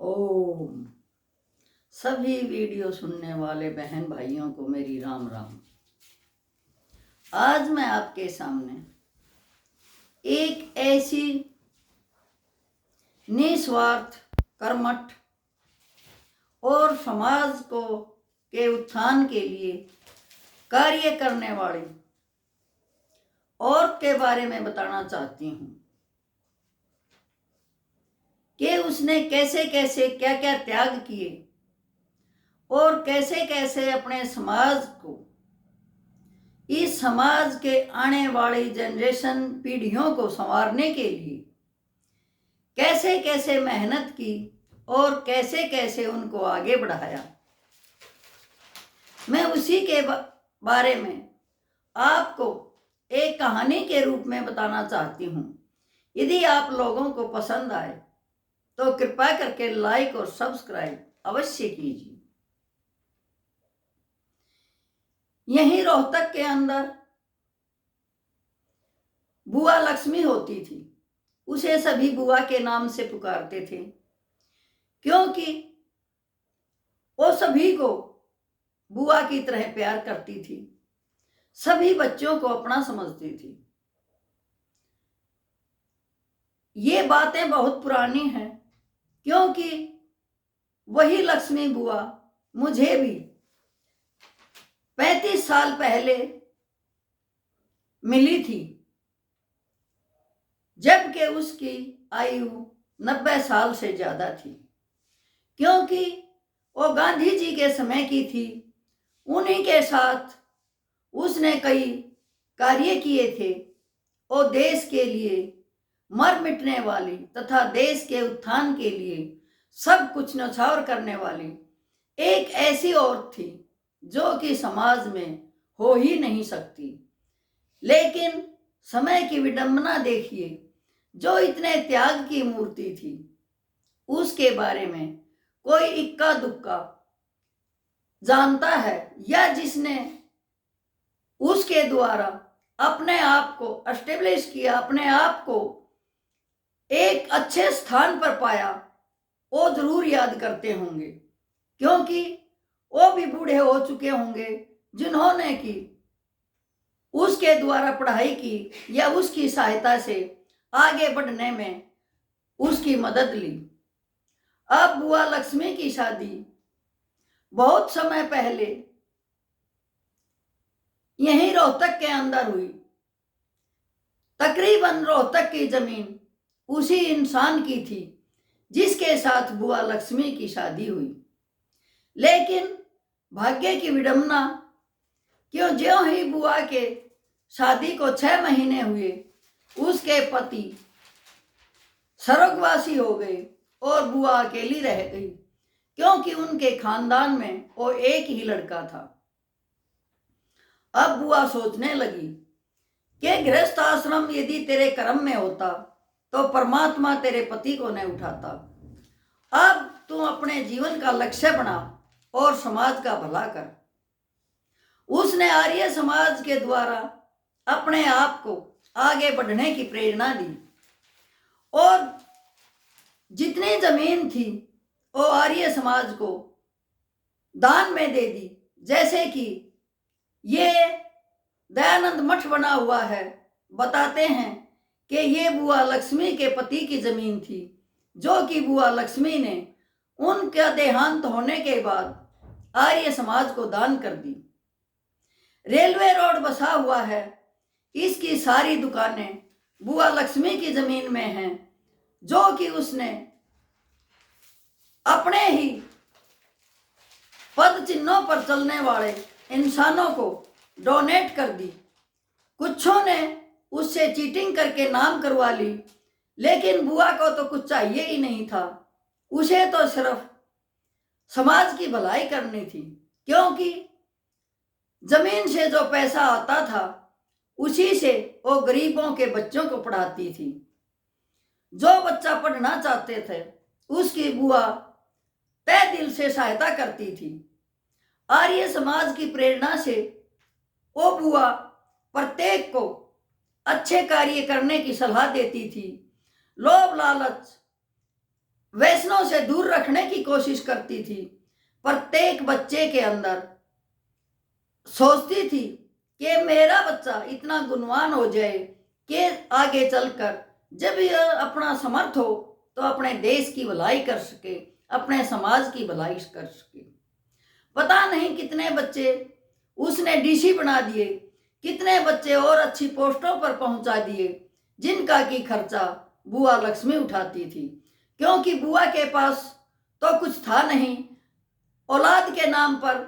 ओम। सभी वीडियो सुनने वाले बहन भाइयों को मेरी राम राम। आज मैं आपके सामने एक ऐसी निस्वार्थ, कर्मठ और समाज को के उत्थान के लिए कार्य करने वाली औरत के बारे में बताना चाहती हूँ कि उसने कैसे कैसे क्या क्या त्याग किए और कैसे कैसे अपने समाज को, इस समाज के आने वाली जनरेशन पीढ़ियों को संवारने के लिए कैसे कैसे मेहनत की और कैसे कैसे उनको आगे बढ़ाया। मैं उसी के बारे में आपको एक कहानी के रूप में बताना चाहती हूँ। यदि आप लोगों को पसंद आए तो कृपया करके लाइक और सब्सक्राइब अवश्य कीजिए। यहीं रोहतक के अंदर बुआ लक्ष्मी होती थी। उसे सभी बुआ के नाम से पुकारते थे क्योंकि वो सभी को बुआ की तरह प्यार करती थी, सभी बच्चों को अपना समझती थी। ये बातें बहुत पुरानी हैं क्योंकि वही लक्ष्मी बुआ मुझे भी 35 साल पहले मिली थी, जबकि उसकी आयु 90 साल से ज्यादा थी, क्योंकि वो गांधी जी के समय की थी। उन्हीं के साथ उसने कई कार्य किए थे और देश के लिए मर मिटने वाली तथा देश के उत्थान के लिए सब कुछ न्यौछावर करने वाली एक ऐसी औरत थी जो कि समाज में हो ही नहीं सकती। लेकिन समय की विडंबना देखिए, जो इतने त्याग की मूर्ति थी उसके बारे में कोई इक्का दुक्का जानता है, या जिसने उसके द्वारा अपने आप को एस्टेब्लिश किया, अपने आप को एक अच्छे स्थान पर पाया, वो जरूर याद करते होंगे, क्योंकि वो भी बूढ़े हो चुके होंगे जिन्होंने की उसके द्वारा पढ़ाई की या उसकी सहायता से आगे बढ़ने में उसकी मदद ली। अब बुआ लक्ष्मी की शादी बहुत समय पहले यहीं रोहतक के अंदर हुई। तकरीबन रोहतक की जमीन उसी इंसान की थी जिसके साथ बुआ लक्ष्मी की शादी हुई। लेकिन भाग्य की विडंबना, क्यों ज्यों ही बुआ के शादी को 6 महीने हुए उसके पति स्वर्गवासी हो गए और बुआ अकेली रह गई, क्योंकि उनके खानदान में वो एक ही लड़का था। अब बुआ सोचने लगी कि गृहस्थ आश्रम यदि तेरे कर्म में होता तो परमात्मा तेरे पति को न उठाता। अब तू अपने जीवन का लक्ष्य बना और समाज का भला कर। उसने आर्य समाज के द्वारा अपने आप को आगे बढ़ने की प्रेरणा दी और जितनी जमीन थी वो आर्य समाज को दान में दे दी। जैसे कि ये दयानंद मठ बना हुआ है, बताते हैं कि ये बुआ लक्ष्मी के पति की जमीन थी, जो कि बुआ लक्ष्मी ने उनका देहांत होने के बाद आर्य समाज को दान कर दी। रेलवे रोड बसा हुआ है, इसकी सारी दुकानें बुआ लक्ष्मी की जमीन में हैं, जो कि उसने अपने ही पद चिन्हों पर चलने वाले इंसानों को डोनेट कर दी। कुछों ने उससे चीटिंग करके नाम करवा ली, लेकिन बुआ को तो कुछ चाहिए ही नहीं था। उसे तो सिर्फ समाज की भलाई करनी थी, क्योंकि जमीन से जो पैसा आता था उसी से वो गरीबों के बच्चों को पढ़ाती थी। जो बच्चा पढ़ना चाहते थे उसकी बुआ तय दिल से सहायता करती थी। आर्य समाज की प्रेरणा से वो बुआ प्रत्येक को अच्छे कार्य करने की सलाह देती थी। लोभ लालच व्यसनों से दूर रखने की कोशिश करती थी। प्रत्येक बच्चे के अंदर सोचती थी कि मेरा बच्चा इतना गुणवान हो जाए कि आगे चलकर जब यह अपना समर्थ हो तो अपने देश की भलाई कर सके, अपने समाज की भलाई कर सके। पता नहीं कितने बच्चे उसने डीसी बना दिए, कितने बच्चे और अच्छी पोस्टों पर पहुंचा दिए, जिनका की खर्चा बुआ लक्ष्मी उठाती थी। क्योंकि बुआ के पास तो कुछ था नहीं, औलाद के नाम पर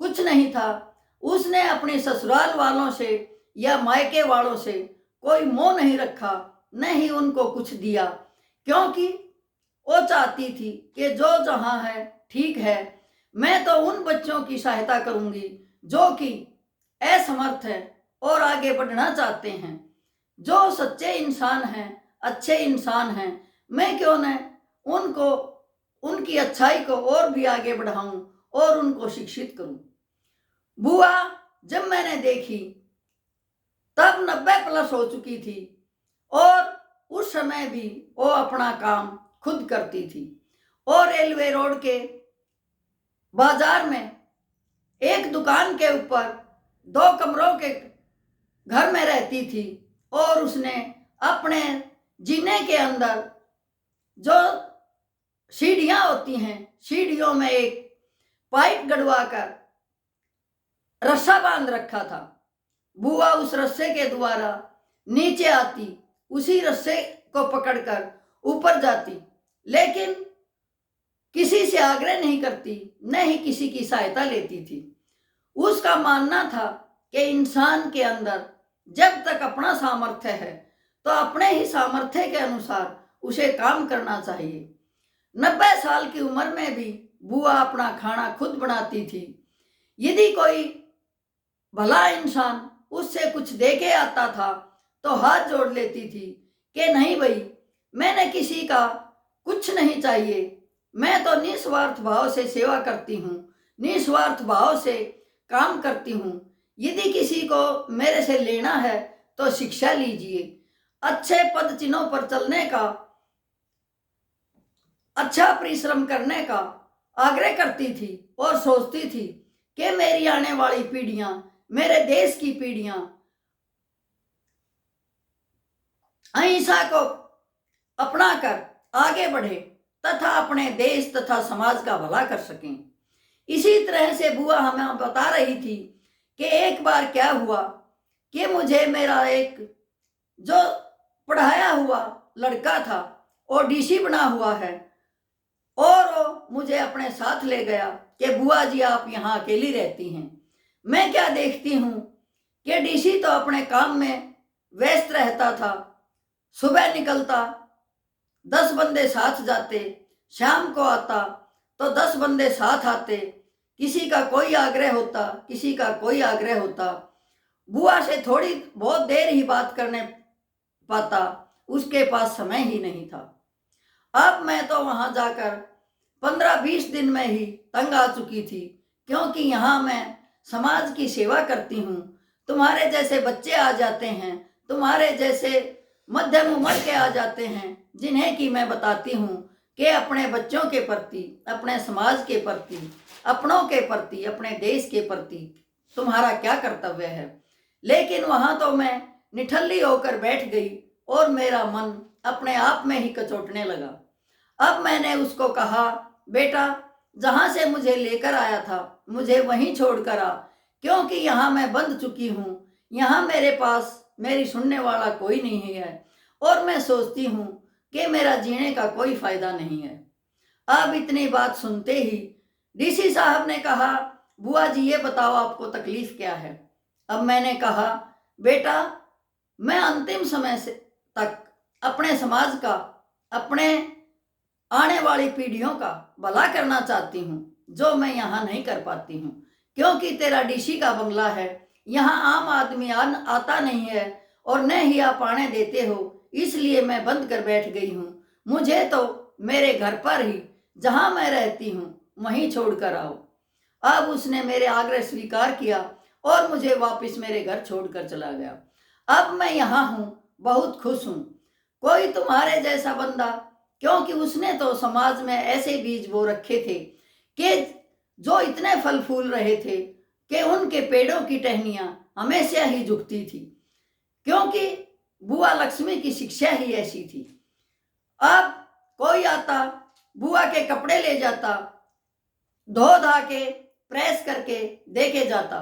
कुछ नहीं था। उसने अपने ससुराल वालों से या मायके वालों से कोई मोह नहीं रखा, न ही उनको कुछ दिया, क्योंकि वो चाहती थी कि जो जहाँ है ठीक है, मैं तो उन बच्चों की सहायता करूंगी जो कि असमर्थ है और आगे बढ़ना चाहते हैं, जो सच्चे इंसान हैं, अच्छे इंसान हैं। मैं क्यों न उनको उनकी अच्छाई को और भी आगे बढ़ाऊं और उनको शिक्षित करूं। बुआ जब मैंने देखी तब 90+ हो चुकी थी और उस समय भी वो अपना काम खुद करती थी और रेलवे रोड के बाजार में एक दुकान के ऊपर 2 कमरों के घर में रहती थी और उसने अपने जीने के अंदर जो सीढ़ियां होती हैं, सीढ़ियों में एक पाइप गड़वाकर रस्सा बांध रखा था। बुआ उस रस्से के द्वारा नीचे आती, उसी रस्से को पकड़कर ऊपर जाती, लेकिन किसी से आग्रह नहीं करती, न ही किसी की सहायता लेती थी। उसका मानना था कि इंसान के अंदर जब तक अपना सामर्थ्य है तो अपने ही सामर्थ्य के अनुसार उसे काम करना चाहिए। 90 साल की उम्र में भी बुआ अपना खाना खुद बनाती थी। यदि कोई भला इंसान उससे कुछ दे के आता था तो हाथ जोड़ लेती थी कि नहीं भाई, मैंने किसी का कुछ नहीं चाहिए, मैं तो निस्वार्थ भाव से सेवा करती हूँ, निस्वार्थ भाव से काम करती हूँ। यदि किसी को मेरे से लेना है तो शिक्षा लीजिए, अच्छे पद चिन्हों पर चलने का, अच्छा परिश्रम करने का आग्रह करती थी और सोचती थी कि मेरी आने वाली पीढ़ियां, मेरे देश की पीढ़ियां अहिंसा को अपनाकर आगे बढ़े तथा अपने देश तथा समाज का भला कर सकें। इसी तरह से बुआ हमें बता रही थी कि एक बार क्या हुआ कि मुझे मेरा एक जो पढ़ाया हुआ लड़का था और डीसी बना हुआ है और वो मुझे अपने साथ ले गया कि बुआ जी आप यहाँ अकेली रहती हैं। मैं क्या देखती हूँ कि डीसी तो अपने काम में व्यस्त रहता था, सुबह निकलता 10 बंदे साथ जाते, शाम को आता तो 10 बंदे साथ आते, किसी का कोई आग्रह होता, किसी का कोई आग्रह होता। बुआ से थोड़ी बहुत देर ही बात करने पाता, उसके पास समय ही नहीं था। अब मैं तो वहां जाकर 15-20 दिन में ही तंग आ चुकी थी, क्योंकि यहाँ मैं समाज की सेवा करती हूँ। तुम्हारे जैसे बच्चे आ जाते हैं, तुम्हारे जैसे मध्यम उम्र के आ जाते हैं, जिन्हें कि मैं बताती हूँ कि अपने बच्चों के प्रति, अपने समाज के प्रति, अपनों के प्रति, अपने देश के प्रति तुम्हारा क्या कर्तव्य है। लेकिन वहां तो मैं निठल्ली होकर बैठ गई और मेरा मन अपने आप में ही कचोटने लगा। अब मैंने उसको कहा, बेटा जहां से मुझे लेकर आया था मुझे वहीं छोड़कर आ, क्योंकि यहाँ मैं बंध चुकी हूँ, यहाँ मेरे पास मेरी सुनने वाला कोई नहीं है और मैं सोचती हूँ कि मेरा जीने का कोई फायदा नहीं है। अब इतनी बात सुनते ही डीसी साहब ने कहा, बुआ जी ये बताओ आपको तकलीफ क्या है। अब मैंने कहा, बेटा मैं अंतिम समय से तक अपने समाज का, अपने आने वाली पीढ़ियों का भला करना चाहती हूँ, जो मैं यहाँ नहीं कर पाती हूँ, क्योंकि तेरा डीसी का बंगला है, यहाँ आम आदमी आता नहीं है और न ही आप आने देते हो, इसलिए मैं बंद कर बैठ गई हूँ। मुझे तो मेरे घर पर ही, जहाँ मैं रहती हूँ वहीं छोड़कर आओ। अब उसने मेरे आग्रह स्वीकार किया और मुझे वापस मेरे घर छोड़कर चला गया। अब मैं यहाँ हूँ, बहुत खुश हूँ। कोई तुम्हारे जैसा बंदा क्योंकि उसने तो समाज में ऐसे बीज बो रखे थे कि जो इतने फल फूल रहे थे कि उनके पेड़ों की टहनियां हमेशा ही झुकती थी, क्योंकि बुआ लक्ष्मी की शिक्षा ही ऐसी थी। अब कोई आता, बुआ के कपड़े ले जाता, धो धा के प्रेस करके दे के जाता,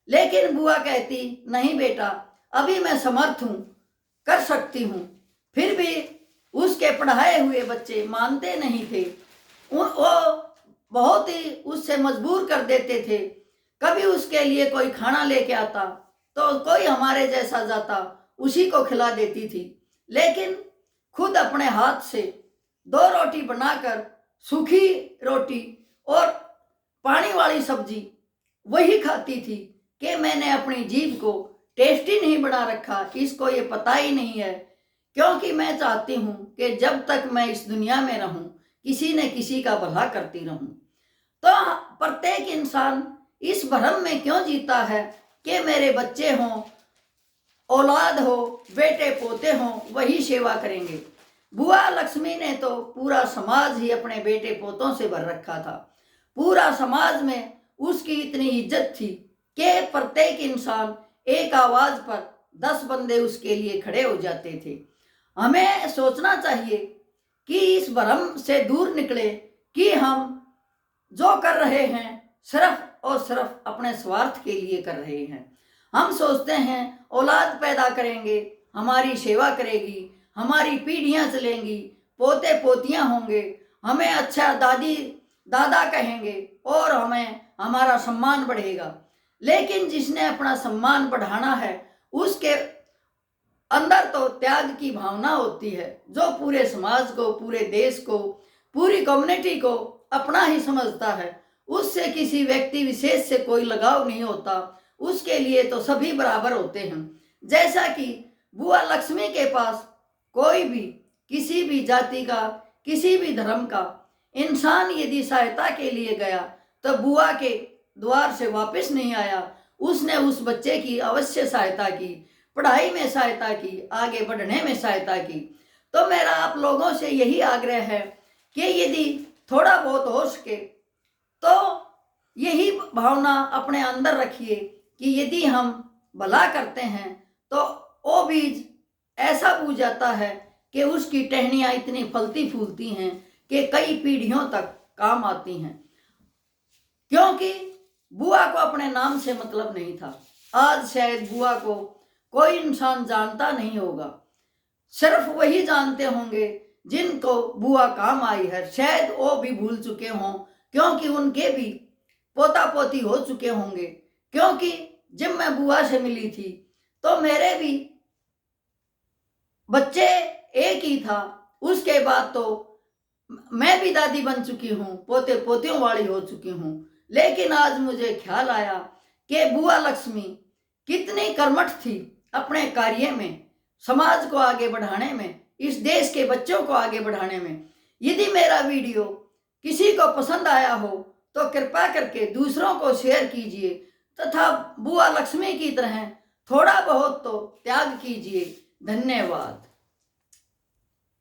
लेकिन बुआ कहती नहीं बेटा, अभी मैं समर्थ हूं, कर सकती हूं। फिर भी उसके पढ़ाए हुए बच्चे मानते नहीं थे, वो बहुत ही उससे मजबूर कर देते थे। कभी उसके लिए कोई खाना लेके आता तो कोई हमारे जैसा जाता, उसी को खिला देती थी, लेकिन खुद अपने हाथ से 2 रोटी बनाकर, सूखी रोटी और पानी वाली सब्जी वही खाती थी कि मैंने अपनी जीभ को टेस्टी नहीं बना रखा, इसको ये पता ही नहीं है। क्योंकि मैं चाहती हूँ कि जब तक मैं इस दुनिया में रहूँ, किसी न किसी का भला करती रहूँ। तो प्रत्येक इंसान इस भ्रम में क्यों जीता है कि मेरे बच्चे हों, औलाद हो, बेटे पोते हों, वही सेवा करेंगे। बुआ लक्ष्मी ने तो पूरा समाज ही अपने बेटे पोतों से भर रखा था। पूरा समाज में उसकी इतनी इज्जत थी कि प्रत्येक इंसान एक आवाज पर 10 बंदे उसके लिए खड़े हो जाते थे। हमें सोचना चाहिए कि इस भ्रम से दूर निकले कि हम जो कर रहे हैं सिर्फ और सिर्फ अपने स्वार्थ के लिए कर रहे हैं। हम सोचते हैं औलाद पैदा करेंगे, हमारी सेवा करेगी, हमारी पीढ़ियां चलेंगी, पोते पोतियां होंगे, हमें अच्छा दादी दादा कहेंगे और हमें हमारा सम्मान बढ़ेगा। लेकिन जिसने अपना सम्मान बढ़ाना है, उसके अंदर तो त्याग की भावना होती है, जो पूरे समाज को, पूरे देश को, पूरी कम्युनिटी को अपना ही समझता है। उससे किसी व्यक्ति विशेष से कोई लगाव नहीं होता, उसके लिए तो सभी बराबर होते हैं। जैसा कि बुआ लक्ष्मी के पास कोई भी, किसी भी जाति का, किसी भी धर्म का इंसान यदि सहायता के लिए गया तो बुआ के द्वार से वापस नहीं आया। उसने उस बच्चे की अवश्य सहायता की, पढ़ाई में सहायता की, आगे बढ़ने में सहायता की। तो मेरा आप लोगों से यही आग्रह है कि यदि थोड़ा बहुत हो सके तो यही भावना अपने अंदर रखिए कि यदि हम भला करते हैं तो वो बीज ऐसा बू जाता है कि उसकी टहनियाँ इतनी फलती फूलती हैं कि कई पीढ़ियों तक काम आती हैं। क्योंकि बुआ को अपने नाम से मतलब नहीं था। आज शायद बुआ को कोई इंसान जानता नहीं होगा, सिर्फ वही जानते होंगे जिनको बुआ काम आई है। शायद वो भी भूल चुके हों, क्योंकि उनके भी पोता पोती हो चुके होंगे। क्योंकि जब मैं बुआ से मिली थी तो मेरे भी बच्चे एक ही था, उसके बाद तो मैं भी दादी बन चुकी हूँ, पोते पोतियों वाली हो चुकी हूँ। लेकिन आज मुझे ख्याल आया कि बुआ लक्ष्मी कितनी कर्मठ थी अपने कार्य में, समाज को आगे बढ़ाने में, इस देश के बच्चों को आगे बढ़ाने में। यदि मेरा वीडियो किसी को पसंद आया हो तो कृपया करके दूसरों को शेयर कीजिए तथा बुआ लक्ष्मी की तरह थोड़ा बहुत तो त्याग कीजिए। धन्यवाद।